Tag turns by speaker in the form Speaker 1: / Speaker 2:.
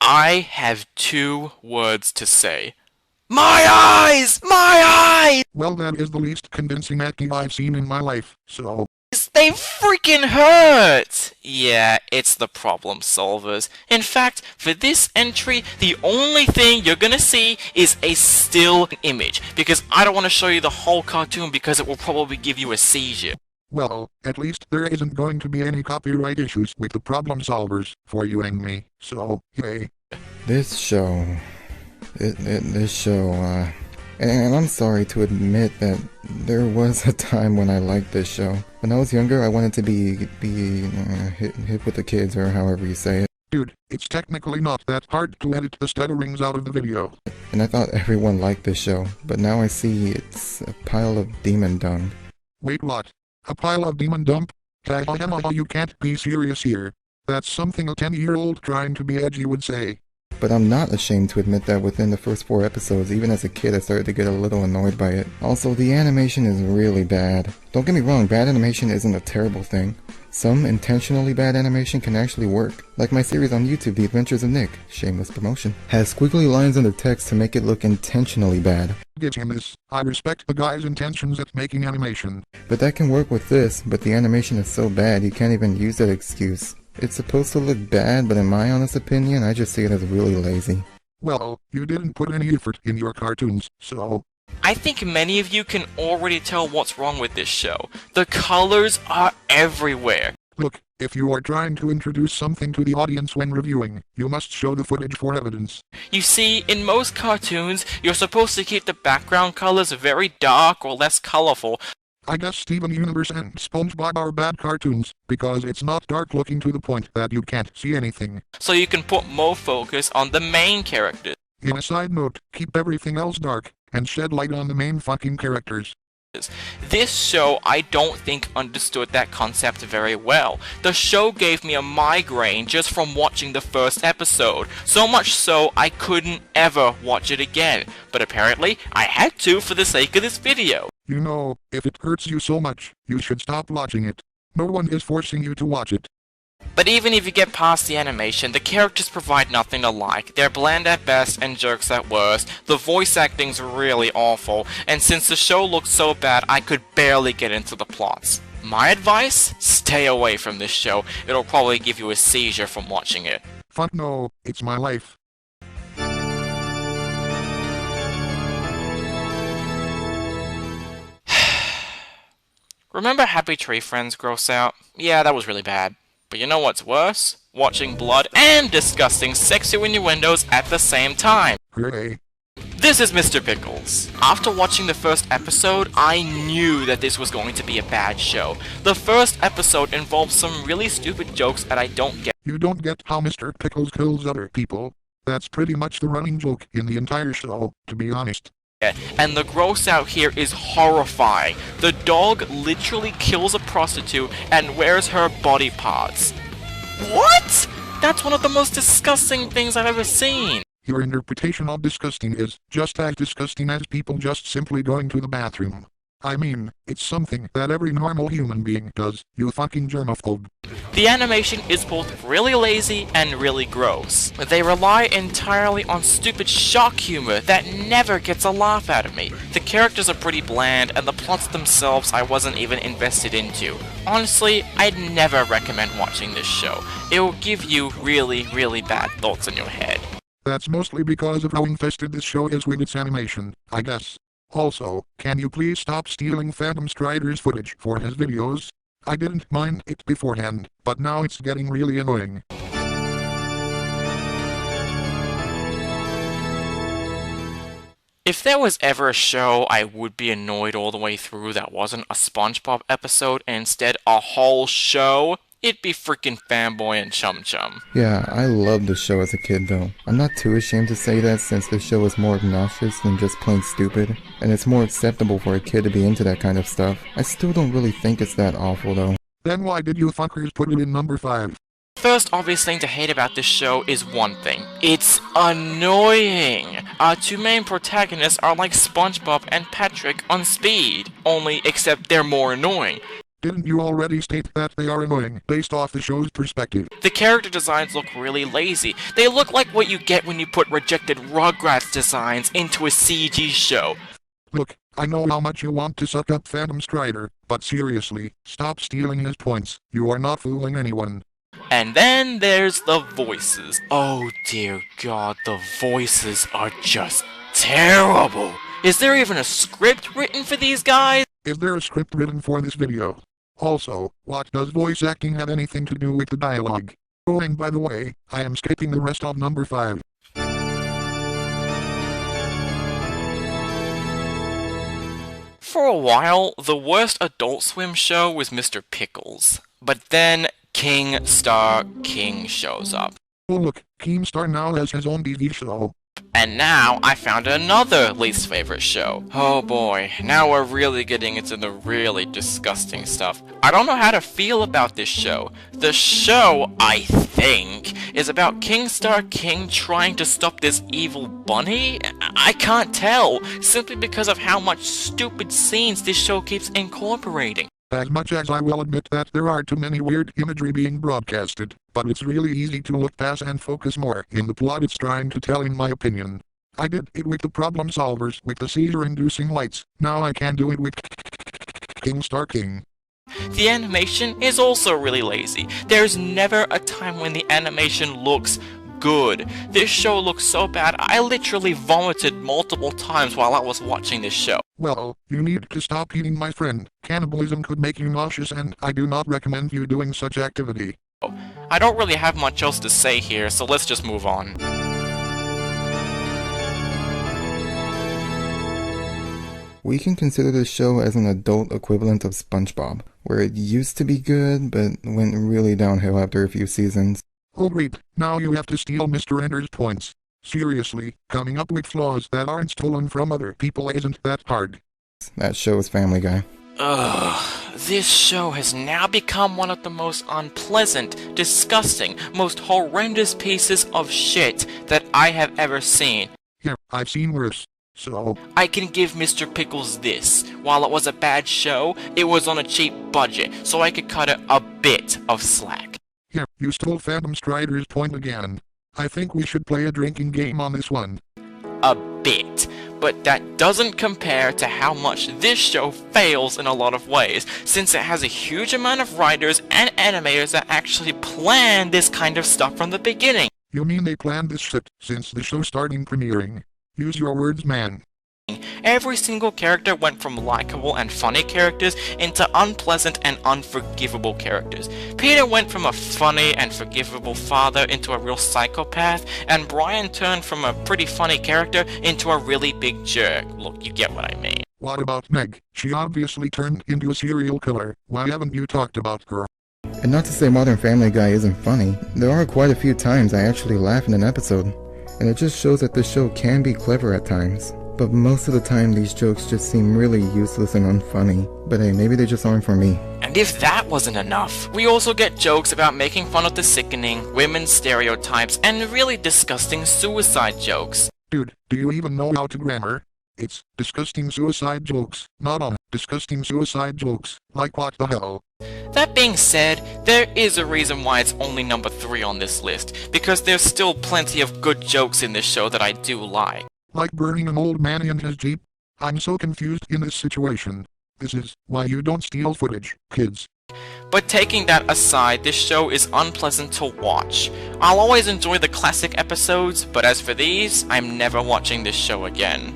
Speaker 1: I have two words to say. My eyes! My eyes!
Speaker 2: Well, that is the least convincing acting I've seen in my life, so...
Speaker 1: They freaking hurt! Yeah, it's the problem solvers. In fact, for this entry, the only thing you're gonna see is a still image, because I don't want to show you the whole cartoon because it will probably give you a seizure.
Speaker 2: Well, at least there isn't going to be any copyright issues with the problem solvers for you and me, so, yay.
Speaker 3: This show, and I'm sorry to admit that there was a time when I liked this show. When I was younger, I wanted to be hip with the kids, or however you say it.
Speaker 2: Dude, it's technically not that hard to edit the stutterings out of the video.
Speaker 3: And I thought everyone liked this show, but now I see it's a pile of demon dung.
Speaker 2: Wait, what? A pile of demon dump? You can't be serious here. That's something a 10-year-old trying to be edgy would say.
Speaker 3: But I'm not ashamed to admit that within the first 4 episodes, even as a kid, I started to get a little annoyed by it. Also, the animation is really bad. Don't get me wrong, bad animation isn't a terrible thing. Some intentionally bad animation can actually work. Like my series on YouTube, The Adventures of Nick, shameless promotion, has squiggly lines under text to make it look intentionally bad.
Speaker 2: Give him this. I respect the guy's intentions at making animation.
Speaker 3: But that can work with this, but the animation is so bad you can't even use that excuse. It's supposed to look bad, but in my honest opinion, I just see it as really lazy.
Speaker 2: Well, you didn't put any effort in your cartoons, so...
Speaker 1: I think many of you can already tell what's wrong with this show. The colors are everywhere.
Speaker 2: Look, if you are trying to introduce something to the audience when reviewing, you must show the footage for evidence.
Speaker 1: You see, in most cartoons, you're supposed to keep the background colors very dark or less colorful.
Speaker 2: I guess Steven Universe and SpongeBob are bad cartoons, because it's not dark looking to the point that you can't see anything.
Speaker 1: So you can put more focus on the main characters.
Speaker 2: In a side note, keep everything else dark, and shed light on the main fucking characters.
Speaker 1: This show, I don't think, understood that concept very well. The show gave me a migraine just from watching the first episode, so much so I couldn't ever watch it again. But apparently, I had to for the sake of this video.
Speaker 2: You know, if it hurts you so much, you should stop watching it. No one is forcing you to watch it.
Speaker 1: But even if you get past the animation, the characters provide nothing to like. They're bland at best and jerks at worst. The voice acting's really awful, and since the show looks so bad, I could barely get into the plots. My advice? Stay away from this show. It'll probably give you a seizure from watching it.
Speaker 2: Fuck no, it's my life.
Speaker 1: Remember Happy Tree Friends gross out? Yeah, that was really bad. But you know what's worse? Watching blood and disgusting sexy innuendos at the same time.
Speaker 2: Hooray.
Speaker 1: This is Mr. Bickles. After watching the first episode, I knew that this was going to be a bad show. The first episode involves some really stupid jokes that I don't get.
Speaker 2: You don't get how Mr. Pickles kills other people? That's pretty much the running joke in the entire show, to be honest.
Speaker 1: And the gross out here is horrifying. The dog literally kills a prostitute and wears her body parts. What? That's one of the most disgusting things I've ever seen.
Speaker 2: Your interpretation of disgusting is just as disgusting as people just simply going to the bathroom. I mean, it's something that every normal human being does, you fucking germaphobe.
Speaker 1: The animation is both really lazy and really gross. They rely entirely on stupid shock humor that never gets a laugh out of me. The characters are pretty bland, and the plots themselves I wasn't even invested into. Honestly, I'd never recommend watching this show. It will give you really, really bad thoughts in your head.
Speaker 2: That's mostly because of how infested this show is with its animation, I guess. Also, can you please stop stealing Phantom Strider's footage for his videos? I didn't mind it beforehand, but now it's getting really annoying.
Speaker 1: If there was ever a show I would be annoyed all the way through that wasn't a SpongeBob episode and instead a whole show, it'd be freaking Fanboy and Chum Chum.
Speaker 3: Yeah, I loved the show as a kid though. I'm not too ashamed to say that since the show is more obnoxious than just plain stupid, and it's more acceptable for a kid to be into that kind of stuff. I still don't really think it's that awful though.
Speaker 2: Then why did you fuckers put it in number 5?
Speaker 1: First obvious thing to hate about this show is one thing. It's annoying! Our two main protagonists are like SpongeBob and Patrick on speed, only except they're more annoying.
Speaker 2: Didn't you already state that they are annoying based off the show's perspective?
Speaker 1: The character designs look really lazy. They look like what you get when you put rejected Rugrats designs into a CG show.
Speaker 2: Look, I know how much you want to suck up Phantom Strider, but seriously, stop stealing his points. You are not fooling anyone.
Speaker 1: And then there's the voices. Oh dear God, the voices are just terrible. Is there even a script written for these guys?
Speaker 2: Is there a script written for this video? Also, what does voice acting have anything to do with the dialogue? Oh, and by the way, I am skipping the rest of number 5.
Speaker 1: For a while, the worst Adult Swim show was Mr. Pickles. But then, King Star King shows up.
Speaker 2: Oh look, Keemstar now has his own TV show.
Speaker 1: And now I found another least favorite show. Oh boy, now we're really getting into the really disgusting stuff. I don't know how to feel about this show. The show, I think, is about King Star King trying to stop this evil bunny? I can't tell, simply because of how much stupid scenes this show keeps incorporating.
Speaker 2: As much as I will admit that there are too many weird imagery being broadcasted, but it's really easy to look past and focus more in the plot it's trying to tell, in my opinion. I did it with the problem solvers with the seizure-inducing lights. Now I can do it with King Star King.
Speaker 1: The animation is also really lazy. There's never a time when the animation looks good. This show looks so bad, I literally vomited multiple times while I was watching this show.
Speaker 2: Well, you need to stop eating, my friend. Cannibalism could make you nauseous, and I do not recommend you doing such activity.
Speaker 1: I don't really have much else to say here, so let's just move on.
Speaker 3: We can consider this show as an adult equivalent of SpongeBob, where it used to be good, but went really downhill after a few seasons.
Speaker 2: Oh great, now you have to steal Mr. Ender's points. Seriously, coming up with flaws that aren't stolen from other people isn't that hard.
Speaker 3: That show is Family Guy.
Speaker 1: Ugh, this show has now become one of the most unpleasant, disgusting, most horrendous pieces of shit that I have ever seen.
Speaker 2: Yeah, I've seen worse. So,
Speaker 1: I can give Mr. Pickles this. While it was a bad show, it was on a cheap budget, so I could cut it a bit of slack.
Speaker 2: yeah, you stole Phantom Strider's point again. I think we should play a drinking game on this one.
Speaker 1: A bit. But that doesn't compare to how much this show fails in a lot of ways, since it has a huge amount of writers and animators that actually plan this kind of stuff from the beginning.
Speaker 2: You mean they planned this shit since the show starting premiering? Use your words, man.
Speaker 1: Every single character went from likable and funny characters into unpleasant and unforgivable characters. Peter went from a funny and forgivable father into a real psychopath, and Brian turned from a pretty funny character into a really big jerk. Look, you get what I mean.
Speaker 2: What about Meg? She obviously turned into a serial killer. Why haven't you talked about her?
Speaker 3: And not to say Modern Family Guy isn't funny, there are quite a few times I actually laugh in an episode, and it just shows that this show can be clever at times. But most of the time these jokes just seem really useless and unfunny. But hey, maybe they just aren't for me.
Speaker 1: And if that wasn't enough, we also get jokes about making fun of the sickening, women's stereotypes, and really disgusting suicide jokes.
Speaker 2: Dude, do you even know how to grammar? It's disgusting suicide jokes, not on disgusting suicide jokes. Like what the hell?
Speaker 1: That being said, there is a reason why it's only number 3 on this list, because there's still plenty of good jokes in this show that I do like.
Speaker 2: Like burning an old man in his Jeep? I'm so confused in this situation. This is why you don't steal footage, kids.
Speaker 1: But taking that aside, this show is unpleasant to watch. I'll always enjoy the classic episodes, but as for these, I'm never watching this show again.